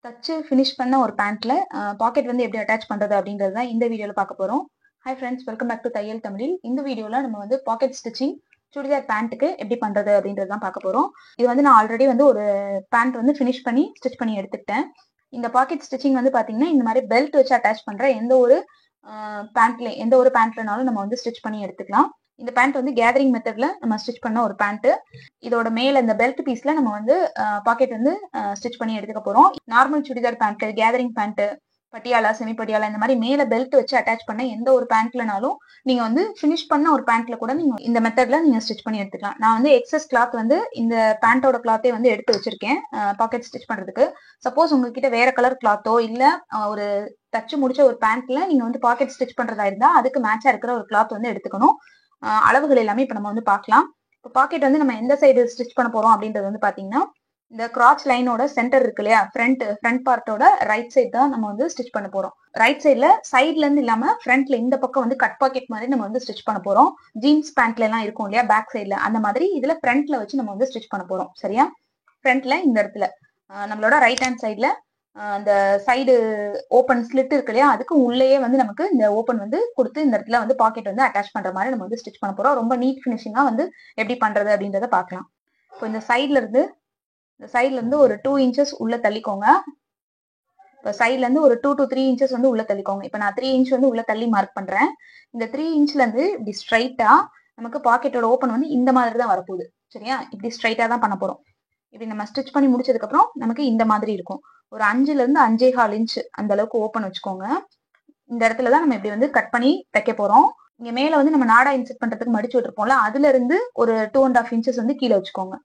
தச்சு ஃபினிஷ் பண்ண ஒரு பேண்ட்ல பாக்கெட் வந்து எப்படி அட்டாச் பண்றது அப்படின்றது தான் இந்த வீடியோல பார்க்க போறோம். Hi friends, welcome back to தையல் தமிழில். இந்த வீடியோல நம்ம வந்து பாக்கெட் ஸ்டிச்சிங் சுடிதார் பேண்ட்டுக்கு எப்படி பண்றது அப்படின்றது தான் பார்க்க போறோம். இது வந்து நான் ஆல்ரெடி வந்து ஒரு பேண்ட் வந்து ஃபினிஷ் பண்ணி ஸ்டிச் பண்ணி எடுத்துக்கிட்டேன். இந்த பாக்கெட் ஸ்டிச்சிங் வந்து பாத்தீங்கன்னா இந்த மாதிரி பெல்ட் வச்சு அட்டாச் பண்ற எந்த ஒரு பேண்ட்லனாலும் நம்ம வந்து ஸ்டிச் பண்ணி எடுத்துக்கலாம். இந்த பேண்ட் வந்து கேதரிங் மெத்தட்ல நம்ம ஸ்டிச் பண்ண ஒரு பேண்ட். இதோட மேல இந்த பெல்ட் பீஸ்ல நம்ம வந்து பாக்கெட் வந்து ஸ்டிச் பண்ணி எடுத்துக்க போறோம். Normal churidar pant, gathering pant, Patiala, semi Patiala இந்த மாதிரி மேல பெல்ட் வச்சு அட்டாச் பண்ண எந்த ஒரு பேண்ட்லனாலும் நீங்க வந்து ஃபினிஷ் பண்ண ஒரு பேண்ட்ல கூட நீங்க இந்த மெத்தட்ல நீங்க ஸ்டிச் பண்ணி எடுத்துக்கலாம். நான் வந்து எக்ஸஸ் கிளாத் வந்து இந்த பேண்டோட கிளாத்தே வந்து எடுத்து வச்சிருக்கேன் பாக்கெட் ஸ்டிச் பண்றதுக்கு. சப்போஸ் உங்ககிட்ட வேற கலர் கிளாத்தோ இல்ல ஒரு தச்சு முடிச்ச ஒரு பேண்ட்ல நீங்க வந்து பாக்கெட் ஸ்டிச் பண்றதா இருந்தா அதுக்கு மேட்சா இருக்கிற ஒரு கிளாத் வந்து எடுத்துக்கணும். அளவுகள் எல்லாமே இப்ப நம்ம வந்து பார்க்கலாம். இப்போ பாக்கெட் வந்து நம்ம எந்த சைடு ஸ்டிச் பண்ண போறோம் அப்படின்றது வந்து பாத்தீங்கன்னா இந்த கிராச் லைனோட சென்டர் இருக்கு இல்லையா, ஃப்ரண்ட் பார்ட்டோட ரைட் சைடு தான் நம்ம வந்து ஸ்டிச் பண்ண போறோம். ரைட் சைட்ல இருந்து இல்லாம ஃப்ரண்ட்ல இந்த பக்கம் வந்து கட் பாக்கெட் மாதிரி நம்ம வந்து ஸ்டிச் பண்ண போறோம். ஜீன்ஸ் பேண்ட்ல எல்லாம் இருக்கும் இல்லையா பேக் சைட்ல, அந்த மாதிரி இதுல ஃப்ரண்ட்ல வச்சு நம்ம வந்து ஸ்டிச் பண்ண போறோம். சரியா? ஃப்ரண்ட்ல இந்த இடத்துல நம்மளோட ரைட் ஹேண்ட் சைட்ல அந்த சைடு ஓப்பன் ஸ்லிட் இருக்கு இல்லையா, அதுக்கு உள்ளேயே வந்து நமக்கு இந்த ஓப்பன் வந்து கொடுத்து இந்த இடத்துல வந்து பாக்கெட் வந்து அட்டாச் பண்ற மாதிரி நம்ம வந்து ஸ்டிச் பண்ண போறோம். ரொம்ப நீட் ஃபினிஷிங்கா வந்து எப்படி பண்றது அப்படின்றத பார்க்கலாம். இப்போ இந்த சைட்ல இருந்து ஒரு 2 இன்ச்சஸ் உள்ள தள்ளிக்கோங்க. இப்போ சைட்ல இருந்து ஒரு 2 to 3 இன்ச்சஸ் வந்து உள்ள தள்ளிக்கோங்க. இப்போ நான் 3 இன்ச் வந்து உள்ள தள்ளி மார்க் பண்றேன். இந்த 3 இன்ச்ல இருந்து இப்படி ஸ்ட்ரைட்டா நமக்கு பாக்கெட்டோட ஓப்பன் வந்து இந்த மாதிரி தான் வரப்போகுது. சரியா? இப்படி ஸ்ட்ரைட்டா தான் பண்ண போறோம். இப்படி நம்ம ஸ்டிச் பண்ணி முடிச்சதுக்கு அப்புறம் நமக்கு இந்த மாதிரி இருக்கும். ஒரு 5ல இருந்து 5.25 இன்ச் அந்த அளவுக்கு ஓப்பன் வச்சுக்கோங்க. இந்த இடத்துலதான் நம்ம இப்படி வந்து கட் பண்ணி தைக்க போறோம். இங்க மேல வந்து நம்ம நாடா இன்செர்ட் பண்றதுக்கு மடிச்சு விட்டுருப்போம்ல, அதுல இருந்து ஒரு 2.5 இன்ச்சஸ் வந்து கீழே வச்சுக்கோங்க.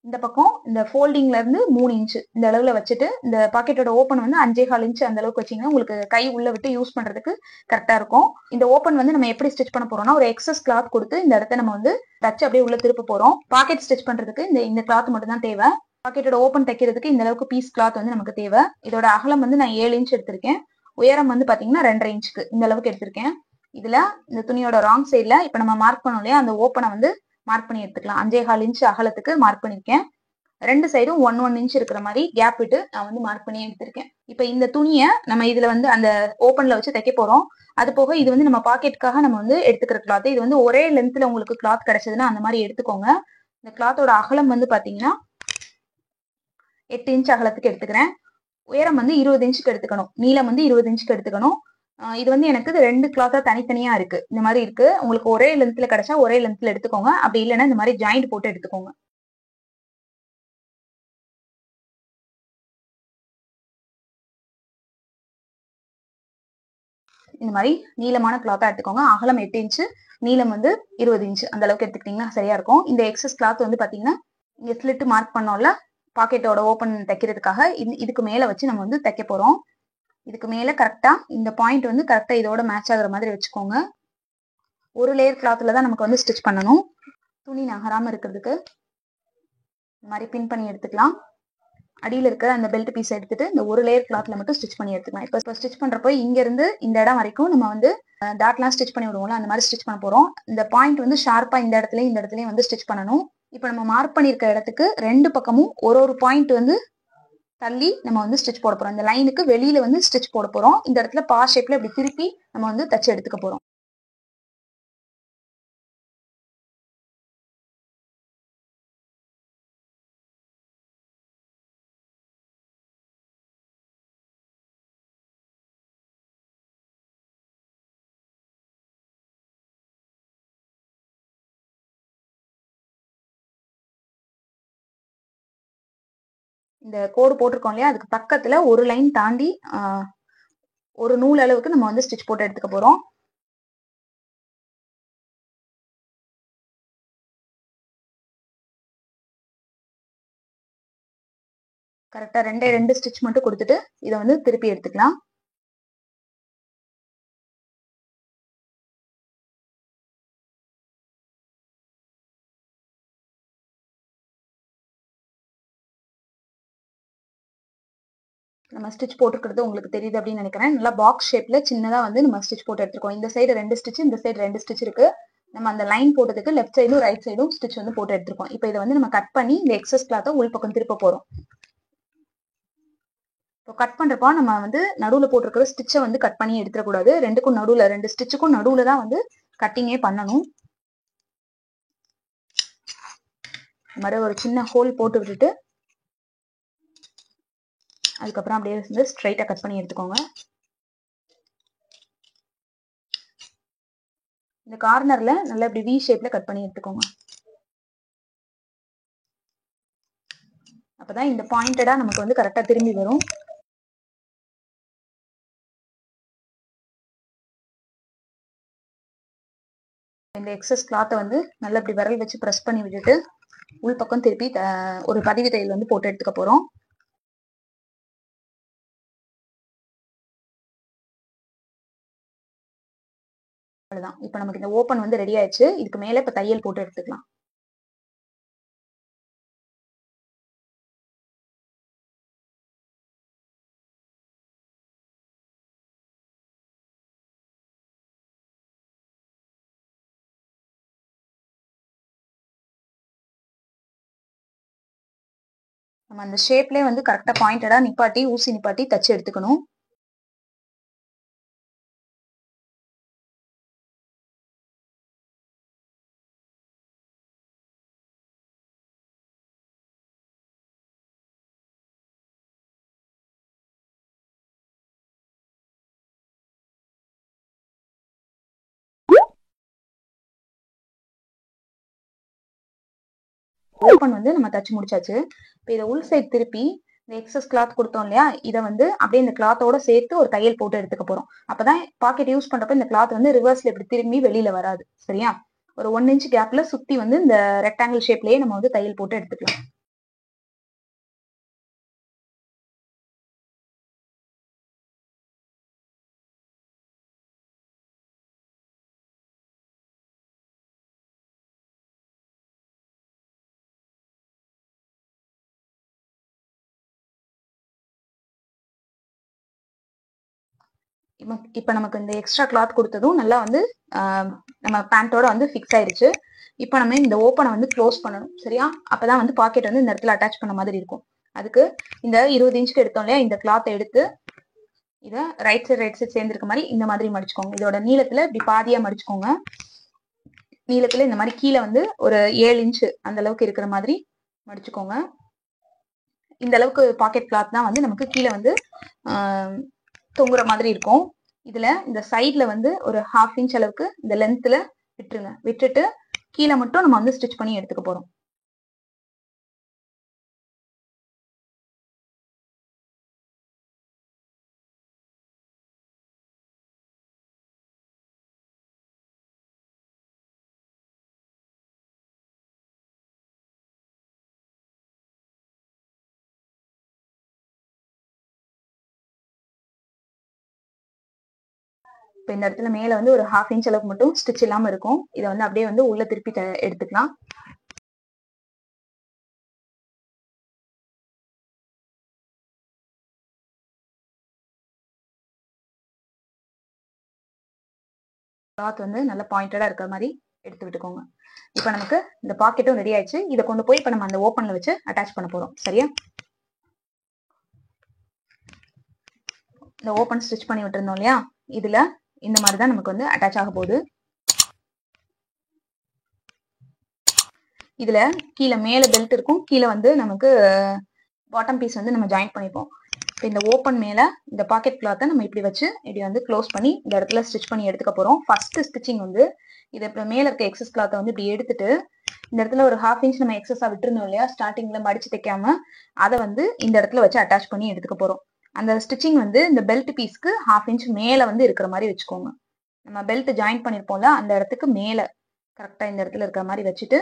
இந்த பக்கம் இந்த ஃபோல்டிங்ல இருந்து 3 இன்ச் இந்த அளவுல வச்சுட்டு இந்த பாக்கெட்டோட ஓப்பன் வந்து 5.25 இன்ச் அந்த அளவுக்கு வச்சீங்கன்னா உங்களுக்கு கை உள்ள விட்டு யூஸ் பண்றதுக்கு கரெக்டா இருக்கும். இந்த ஓப்பன் வந்து நம்ம எப்படி ஸ்டிச் பண்ண போறோம்னா ஒரு எக்ஸஸ் கிளாத் கொடுத்து இந்த இடத்த நம்ம வந்து தச்சு அப்படியே உள்ள திருப்ப போறோம். பாக்கெட் ஸ்டிச் பண்றதுக்கு இந்த கிளாத் மட்டும் தான் தேவை. பாக்கெட்டோட ஓப்பன் தைக்கிறதுக்கு இந்த அளவுக்கு பீஸ் கிளாத் வந்து நமக்கு தேவை. இதோட அகலம் வந்து நான் 7 இன்ச் எடுத்திருக்கேன். உயரம் வந்து பாத்தீங்கன்னா 2.5 இன்ச்சுக்கு இந்த அளவுக்கு எடுத்திருக்கேன். இதுல இந்த துணியோட ராங் சைட்ல இப்ப நம்ம மார்க் பண்ணோம் இல்லையா, அந்த ஓப்பனை வந்து மார்க் பண்ணி எடுத்துக்கலாம். 5.25 இன்ச் அகலத்துக்கு மார்க் பண்ணிருக்கேன். ரெண்டு சைடும் 1 இன்ச் இருக்கிற மாதிரி கேப் விட்டு நான் வந்து மார்க் பண்ணி எடுத்திருக்கேன். இப்ப இந்த துணியை நம்ம இதுல வந்து அந்த ஓப்பன்ல வச்சு தைக்க போறோம். அது போக இது வந்து நம்ம பாக்கெட்டுக்காக நம்ம வந்து எடுத்துக்கிற கிளாத். இது வந்து ஒரே லென்த்ல உங்களுக்கு கிளாத் கிடைச்சதுன்னா அந்த மாதிரி எடுத்துக்கோங்க. இந்த கிளாத்தோட அகலம் வந்து பாத்தீங்கன்னா 8 இன்ச் அகலத்துக்கு எடுத்துக்கிறேன். உயரம் வந்து 20 இன்ச்சுக்கு எடுத்துக்கணும். நீளம் வந்து 20 இன்ச்சுக்கு எடுத்துக்கணும். இது வந்து எனக்கு 2 கிளாத்தா தனித்தனியா இருக்கு. இந்த மாதிரி இருக்கு. உங்களுக்கு ஒரே லென்த்ல கிடைச்சா ஒரே லென்த்ல எடுத்துக்கோங்க. அப்படி இல்லைன்னா இந்த மாதிரி ஜாயிண்ட் போட்டு எடுத்துக்கோங்க. இந்த மாதிரி நீளமான கிளாத்தா எடுத்துக்கோங்க. அகலம் 8 இன்ச்சு, நீளம் வந்து 20 இன்ச்சு அந்த அளவுக்கு எடுத்துக்கிட்டீங்கன்னா சரியா இருக்கும். இந்த எக்ஸஸ் கிளாத் வந்து பாத்தீங்கன்னா இங்க ஸ்லிட் மார்க் பண்ணோம்ல பாக்கெட்டோட ஓப்பன் தைக்கிறதுக்காக இதுக்கு மேல வச்சு நம்ம வந்து தைக்க போறோம். இதுக்கு மேல கரெக்டா இந்த பாயிண்ட் வந்து கரெக்டா இதோட மேட்ச் ஆகுற மாதிரி வச்சுக்கோங்க. ஒரு லேயர் கிளாத்ல தான் நமக்கு வந்து ஸ்டிச் பண்ணணும். துணி நகராம இருக்கிறதுக்கு இந்த மாதிரி பின் பண்ணி எடுத்துக்கலாம். அடியில் இருக்கிற அந்த பெல்ட் பீஸ் எடுத்துட்டு இந்த ஒரு லேயர் கிளாத்ல மட்டும் ஸ்டிச் பண்ணி எடுத்துக்கலாம். இப்போ ஸ்டிச் பண்றப்போ இங்க இருந்து இந்த இடம் வரைக்கும் நம்ம வந்து டாட்லாம் ஸ்டிச் பண்ணி விடுவோம்ல, அந்த மாதிரி ஸ்டிச் பண்ண போறோம். இந்த பாயிண்ட் வந்து ஷார்ப்பா இந்த இடத்துலயும் வந்து ஸ்டிச் பண்ணணும். இப்போ நம்ம மார்க் பண்ணிருக்க இடத்துக்கு ரெண்டு பக்கமும் ஒரு பாயிண்ட் வந்து தள்ளி நம்ம வந்து ஸ்டிச் போட போறோம். இந்த லைனுக்கு வெளியில வந்து ஸ்டிச் போட போறோம். இந்த இடத்துல பா ஷேப்ல இப்படி திருப்பி நம்ம வந்து தச்சு எடுத்துக்க போறோம். இந்த கோடு போட்டிருக்கோம் இல்லையா, அதுக்கு பக்கத்துல ஒரு லைன் தாண்டி ஒரு நூல் அளவுக்கு நம்ம வந்து ஸ்டிச் போட்டு எடுத்துக்க போறோம். கரெக்டா 2 ஸ்டிச் மட்டும் கொடுத்துட்டு இதை வந்து திருப்பி எடுத்துக்கலாம். நம்ம ஸ்டிச் போட்டுக்கிறது உங்களுக்கு தெரியுது அப்படின்னு நினைக்கிறேன். நல்லா பாக்ஸ் ஷேப்ல சின்னதா வந்து நம்ம ஸ்டிச் போட்டு எடுத்துருக்கோம். இந்த சைடு 2 ஸ்டிச், இந்த சைடு 2 ஸ்டிச் இருக்கு. நம்ம அந்த லைன் போட்டதுக்கு லெஃப்ட் சைடும் ரைட் சைடும் ஸ்டிச் வந்து போட்டு எடுத்துருக்கோம். இப்போ இதை வந்து நம்ம கட் பண்ணி இந்த எக்ஸஸ் கிளாத்தை உள் பக்கம் திருப்ப போறோம். இப்போ கட் பண்றப்போ நம்ம வந்து நடுவுல போட்டிருக்கிற ஸ்டிச்சை வந்து கட் பண்ணி எடுத்துடக்கூடாது. ரெண்டுக்கும் நடுவுல, ரெண்டு ஸ்டிச்சுக்கும் நடுவுல தான் வந்து கட்டிங்கே பண்ணணும். இந்த மாதிரி ஒரு சின்ன ஹோல் போட்டு விட்டுட்டு அதுக்கப்புறம் அப்படியே வந்து ஸ்ட்ரைட்டா கட் பண்ணி எடுத்துக்கோங்க. இந்த கார்னர்ல நல்லா இப்படி வி ஷேப்ல கட் பண்ணி எடுத்துக்கோங்க. அப்பதான் இந்த பாயிண்டடா நமக்கு வந்து கரெக்டா திரும்பி வரும். இந்த எக்ஸஸ் கிளாத்தை வந்து நல்லா இப்படி விரல் வச்சு ப்ரெஸ் பண்ணி விட்டுட்டு உள் பக்கம் திருப்பி ஒரு பதிவு தையல் வந்து போட்டு எடுத்துக்க போறோம். அவ்வளவுதான். இப்ப நமக்கு இந்த ஓப்பன் வந்து ரெடி ஆயிடுச்சு. இதுக்கு மேல இப்ப தையல் போட்டு எடுத்துக்கலாம். நம்ம அந்த ஷேப்லயே வந்து கரெக்டா பாயிண்டடா நிப்பாட்டி ஊசி நிப்பாட்டி தச்சு எடுத்துக்கணும். ஓப்பன் வந்து நம்ம தச்சு முடிச்சாச்சு. இப்போ இதை உள் சைட் திருப்பி இந்த எக்ஸஸ் கிளாத் கொடுத்தோம் இல்லையா, இதை வந்து அப்படியே இந்த கிளாத்தோட சேர்த்து ஒரு தையல் போட்டு எடுத்துக்க போறோம். அப்பதான் பாக்கெட் யூஸ் பண்றப்ப இந்த கிளாத் வந்து ரிவர்ஸ்ல இப்படி திரும்பி வெளியில வராது. சரியா? ஒரு 1 இன்ச் கேப்ல சுத்தி வந்து இந்த ரெக்டாங்கிள் ஷேப்லயே நம்ம வந்து தையல் போட்டு எடுத்துக்கலாம். இப்ப நமக்கு இந்த எக்ஸ்ட்ரா கிளாத் கொடுத்ததும் நல்லா வந்து நம்ம பேண்டோட வந்து ஃபிக்ஸ் ஆயிடுச்சு. இப்போ நம்ம இந்த ஓப்பனை வந்து க்ளோஸ் பண்ணணும். சரியா? அப்பதான் வந்து பாக்கெட் வந்து இந்த இடத்துல அட்டாச் பண்ண மாதிரி இருக்கும். அதுக்கு இந்த 20 இன்ச்சுக்கு எடுத்தோம் இல்லையா, இந்த கிளாத்தை எடுத்து இதை ரைட் சைட் சேர்ந்துருக்க மாதிரி இந்த மாதிரி மடிச்சுக்கோங்க. இதோட நீளத்துல இப்படி பாதியா மடிச்சுக்கோங்க. நீளத்துல இந்த மாதிரி கீழே வந்து ஒரு 7 இன்ச்சு அந்த அளவுக்கு இருக்கிற மாதிரி மடிச்சுக்கோங்க. இந்த அளவுக்கு பாக்கெட் கிளாத் தான் வந்து நமக்கு கீழே வந்து தொங்குற மாதிரி இருக்கும். இதுல இந்த சைட்ல வந்து ஒரு 1/2 இன்ச் அளவுக்கு இந்த லென்த்ல விட்டுருங்க. விட்டுட்டு கீழே மட்டும் நம்ம வந்து ஸ்டிச் பண்ணி எடுத்துக்க போறோம். இப்போ இந்த இடத்துல மேல வந்து ஒரு 1/2 இன்ச் அளவுக்கு மட்டும் ஸ்டிச் இல்லாம இருக்கும். இதை வந்து அப்படியே வந்து உள்ள திருப்பி எடுத்துக்கலாம். கிளாத் வந்து நல்ல பாயிண்டடா இருக்கிற மாதிரி எடுத்து விட்டுக்கோங்க. இப்போ நமக்கு இந்த பாக்கெட்டும் ரெடி ஆயிடுச்சு. இதை கொண்டு போய் இப்போ நம்ம அந்த ஓப்பன்ல வச்சு அட்டாச் பண்ண போறோம். சரியா? இந்த ஓப்பன் ஸ்டிச் பண்ணி விட்டுருந்தோம் இல்லையா, இதுல இந்த மாதிரி தான் நமக்கு வந்து அட்டாச் ஆக போகுது. இதுல கீழே மேல பெல்ட் இருக்கும், கீழே வந்து நமக்கு பாட்டம் பீஸ் வந்து நம்ம ஜாயின் பண்ணிப்போம். இப்போ இந்த ஓப்பன் மேல இந்த பாக்கெட் கிளாத்தை நம்ம இப்படி வச்சு இப்படி வந்து க்ளோஸ் பண்ணி இந்த இடத்துல ஸ்டிச் பண்ணி எடுத்துக்க போறோம். ஃபர்ஸ்ட் ஸ்டிச்சிங் வந்து இது இப்போ மேல இருக்க எக்ஸஸ் கிளாத்தை வந்து இப்படி எடுத்துட்டு இந்த இடத்துல ஒரு 1/2 இன்ச் நம்ம எக்ஸஸா விட்டுருந்தோம் இல்லையா, ஸ்டார்டிங்ல மடிச்சு தைக்காம, அதை வந்து இந்த இடத்துல வச்சு அட்டாச் பண்ணி எடுத்துக்க போறோம். அந்த ஸ்டிச்சிங் வந்து இந்த பெல்ட் பீஸ்க்கு 1/2 இன்ச் மேல வந்து இருக்கிற மாதிரி வச்சுக்கோங்க. நம்ம பெல்ட் ஜாயின் பண்ணிருப்போம்ல, அந்த இடத்துக்கு மேல கரெக்டா இந்த இடத்துல இருக்கிற மாதிரி வச்சுட்டு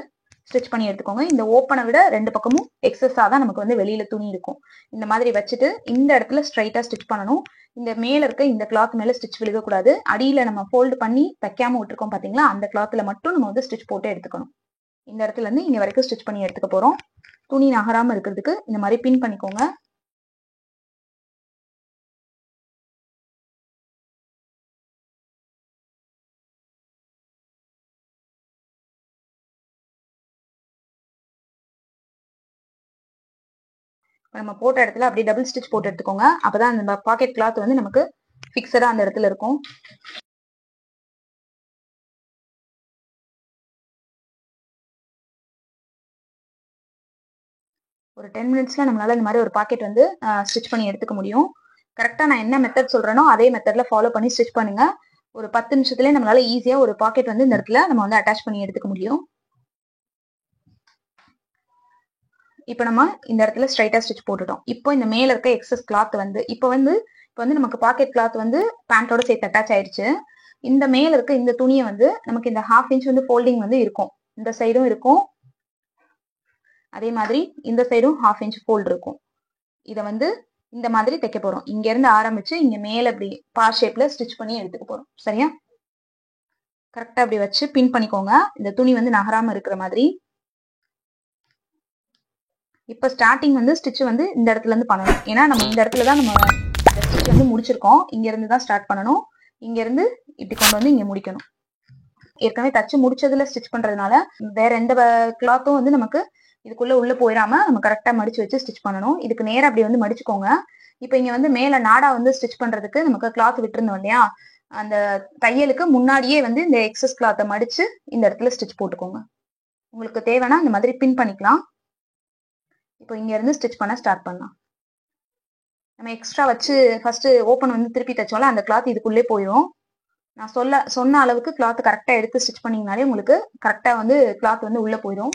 ஸ்டிச் பண்ணி எடுத்துக்கோங்க. இந்த ஓப்பனை விட 2 பக்கமும் எக்ஸஸா தான் நமக்கு வந்து வெளியில துணி இருக்கும். இந்த மாதிரி வச்சுட்டு இந்த இடத்துல ஸ்ட்ரைட்டா ஸ்டிச் பண்ணணும். இந்த மேல இருக்க இந்த கிளாத் மேல ஸ்டிச் விழுகக்கூடாது. அடியில நம்ம ஃபோல்டு பண்ணி தைக்காம விட்டுருக்கோம் பாத்தீங்களா, அந்த கிளாத்ல மட்டும் நம்ம வந்து ஸ்டிச் போட்டு எடுத்துக்கணும். இந்த இடத்துல இருந்து இங்க வரைக்கும் ஸ்டிச் பண்ணி எடுத்துக்க போறோம். துணி நகராம இருக்கிறதுக்கு இந்த மாதிரி பின் பண்ணிக்கோங்க. நம்ம போட்ட இடத்துல அப்படியே டபுள் ஸ்டிச் போட்டு எடுத்துக்கோங்க. அப்பதான் அந்த பாக்கெட் கிளாத் வந்து நமக்கு ஃபிக்ஸடா அந்த இடத்துல இருக்கும். ஒரு 10 மினிட்ஸ்ல நம்மளால இந்த மாதிரி ஒரு பாக்கெட் வந்து ஸ்டிச் பண்ணி எடுத்துக்க முடியும். கரெக்டா நான் என்ன மெத்தட் சொல்றேனோ அதே மெத்தட்ல ஃபாலோ பண்ணி ஸ்டிச் பண்ணுங்க. ஒரு 10 நிமிஷத்துலயே நம்மளால ஈஸியா ஒரு பாக்கெட் வந்து இந்த இடத்துல நம்ம வந்து அட்டாச் பண்ணி எடுத்துக்க முடியும். இப்போ நம்ம இந்த இடத்துல ஸ்ட்ரைட்டா ஸ்டிச் போட்டுட்டோம். இப்போ இந்த மேல இருக்க எக்ஸஸ் கிளாத் வந்து இப்போ வந்து நமக்கு பாக்கெட் கிளாத் வந்து பேண்டோட சேர்த்து அட்டாச் ஆயிடுச்சு. இந்த மேல இருக்க இந்த துணியை வந்து நமக்கு இந்த 1/2 இன்ச் வந்து ஃபோல்டிங் வந்து இருக்கும். இந்த சைடும் இருக்கும், அதே மாதிரி இந்த சைடும் 1/2 இன்ச் ஃபோல்ட் இருக்கும். இதை வந்து இந்த மாதிரி தைக்க போறோம். இங்க இருந்து ஆரம்பிச்சு இங்க மேல இப்படி பார் ஷேப்ல ஸ்டிச் பண்ணி எடுத்துக்க போறோம். சரியா? கரெக்டா அப்படி வச்சு பின் பண்ணிக்கோங்க, இந்த துணி வந்து நகராம இருக்கிற மாதிரி. இப்ப ஸ்டார்டிங் வந்து ஸ்டிச் வந்து இந்த இடத்துல இருந்து பண்ணணும். ஏன்னா நம்ம இந்த இடத்துல தான் நம்ம ஸ்டிச் வந்து முடிச்சிருக்கோம். இங்க இருந்து தான் ஸ்டார்ட் பண்ணணும். இங்க இருந்து இப்படி கொண்டு வந்து இங்க முடிக்கணும். ஏற்கனவே தச்சு முடிச்சதுல ஸ்டிச் பண்றதுனால வேற எந்த கிளாத்தும் வந்து நமக்கு இதுக்குள்ள உள்ள போயிடாம நம்ம கரெக்டா மடிச்சு வச்சு ஸ்டிச் பண்ணணும். இதுக்கு நேரம் அப்படி வந்து மடிச்சுக்கோங்க. இப்ப இங்க வந்து மேல நாடா வந்து ஸ்டிச் பண்றதுக்கு நமக்கு கிளாத் விட்டுருந்தோம் இல்லையா, அந்த தையலுக்கு முன்னாடியே வந்து இந்த எக்ஸஸ் கிளாத்தை மடிச்சு இந்த இடத்துல ஸ்டிச் போட்டுக்கோங்க. உங்களுக்கு தேவைன்னா இந்த மாதிரி பின் பண்ணிக்கலாம். இப்போ இங்க இருந்து ஸ்டிச் பண்ண ஸ்டார்ட் பண்ணலாம். நம்ம எக்ஸ்ட்ரா வச்சு ஃபர்ஸ்ட் ஓப்பன் வந்து திருப்பி தைச்சோம்ல, அந்த கிளாத் இதுக்குள்ளே போயிடும். நான் சொன்ன அளவுக்கு கிளாத் கரெக்டா எடுத்து ஸ்டிச் பண்ணீங்கனாலே உங்களுக்கு கரெக்டா வந்து கிளாத் வந்து உள்ள போயிடும்.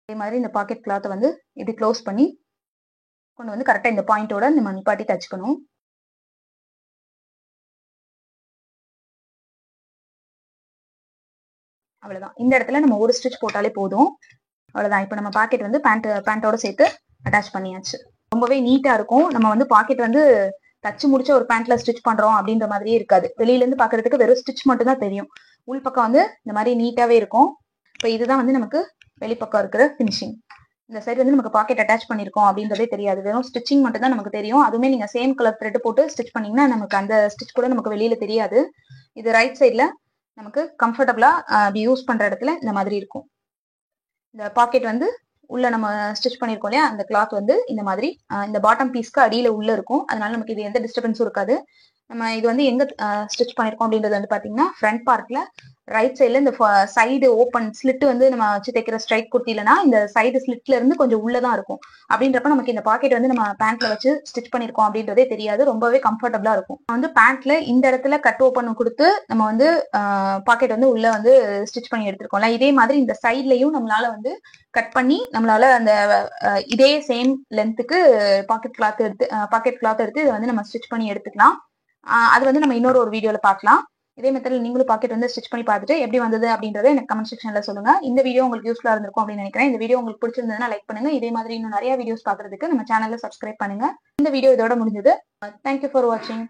அதே மாதிரி இந்த பாக்கெட் கிளாத்தை வந்து இப்படி க்ளோஸ் பண்ணி கொண்டு வந்து கரெக்டா இந்த பாயிண்டோட நம்ம நிப்பாட்டி தச்சுக்கணும். அவ்வளவுதான். இந்த இடத்துல நம்ம ஒரு ஸ்டிச் போட்டாலே போதும். அவ்வளவுதான். இப்போ நம்ம பாக்கெட் வந்து பேண்டோட சேர்த்து அட்டாச் பண்ணியாச்சு. ரொம்பவே நீட்டா இருக்கும். நம்ம வந்து பாக்கெட் வந்து தச்சு முடிச்ச ஒரு பேண்ட்ல ஸ்டிச் பண்றோம் அப்படின்ற மாதிரியே இருக்காது. வெளியில இருந்து பாக்குறதுக்கு வெறும் ஸ்டிச் மட்டும் தான் தெரியும். உள் பக்கம் வந்து இந்த மாதிரி நீட்டாவே இருக்கும். இப்போ இதுதான் வந்து நமக்கு வெளிப்பக்கம் இருக்கிற ஃபினிஷிங். இந்த சைடு வந்து நமக்கு பாக்கெட் அட்டாச் பண்ணிருக்கோம் அப்படின்றதே தெரியாது. வெறும் ஸ்டிச்சிங் மட்டும் தான் நமக்கு தெரியும். அதுவுமே நீங்க சேம் கலர் த்ரெட் போட்டு ஸ்டிச் பண்ணீங்கன்னா நமக்கு அந்த ஸ்டிச் கூட நமக்கு வெளியில தெரியாது. இது ரைட் சைட்ல நமக்கு கம்ஃபர்டபுளா அப்படி யூஸ் பண்ற இடத்துல இந்த மாதிரி இருக்கும். இந்த பாக்கெட் வந்து உள்ள நம்ம ஸ்டிச் பண்ணிருக்கோம் இல்லையா, அந்த கிளாத் வந்து இந்த மாதிரி இந்த பாட்டம் பீஸ்க்கு அடியில உள்ள இருக்கும். அதனால நமக்கு இது எந்த டிஸ்டர்பன்ஸும் இருக்காது. நம்ம இது வந்து எங்க ஸ்டிச் பண்ணிருக்கோம் அப்படின்றது வந்து பாத்தீங்கன்னா ஃப்ரண்ட் பார்ட்ல ரைட் சைட்ல இந்த சைடு ஓப்பன் ஸ்லிட் வந்து நம்ம வச்சு தைக்கிற ஸ்ட்ரைட் குர்த்திலனா இந்த சைடு ஸ்லிட்ல இருந்து கொஞ்சம் உள்ளதான் இருக்கும். அப்படின்றப்ப நமக்கு இந்த பாக்கெட் வந்து நம்ம பேண்ட்ல வச்சு ஸ்டிச் பண்ணிருக்கோம் அப்படின்றதே தெரியாது. ரொம்பவே கம்ஃபர்டபுளா இருக்கும். வந்து பேண்ட்ல இந்த இடத்துல கட் ஓப்பன் கொடுத்து நம்ம வந்து பாக்கெட் வந்து உள்ள வந்து ஸ்டிச் பண்ணி எடுத்திருக்கோம்ல, இதே மாதிரி இந்த சைட்லயும் நம்மளால வந்து கட் பண்ணி நம்மளால அந்த இதே சேம் லென்த்துக்கு பாக்கெட் கிளாத் எடுத்து இதை வந்து நம்ம ஸ்டிச் பண்ணி எடுத்துக்கலாம். அது வந்து நம்ம இன்னொரு வீடியோல பார்க்கலாம். இதே மெத்தட்ல நீங்களும் பாக்கெட் வந்து ஸ்டிச் பண்ணி பார்த்துட்டு எப்படி வந்தது அப்படின்றத எனக்கு கமெண்ட் செக்ஷன்ல சொல்லுங்க. இந்த வீடியோ உங்களுக்கு யூஸ்ஃபுல்லா இருந்திருக்கும் அப்படின்னு நினைக்கிறேன். இந்த வீடியோ உங்களுக்கு பிடிச்சிருந்ததுன்னா லைக் பண்ணுங்க. இதே மாதிரி இன்னும் நிறைய வீடியோஸ் பாக்குறதுக்கு நம்ம சேனல்ல சப்ஸ்கிரைப் பண்ணுங்க. இந்த வீடியோ இதோட முடிஞ்சது. தேங்க்யூ ஃபார் வாட்சிங்.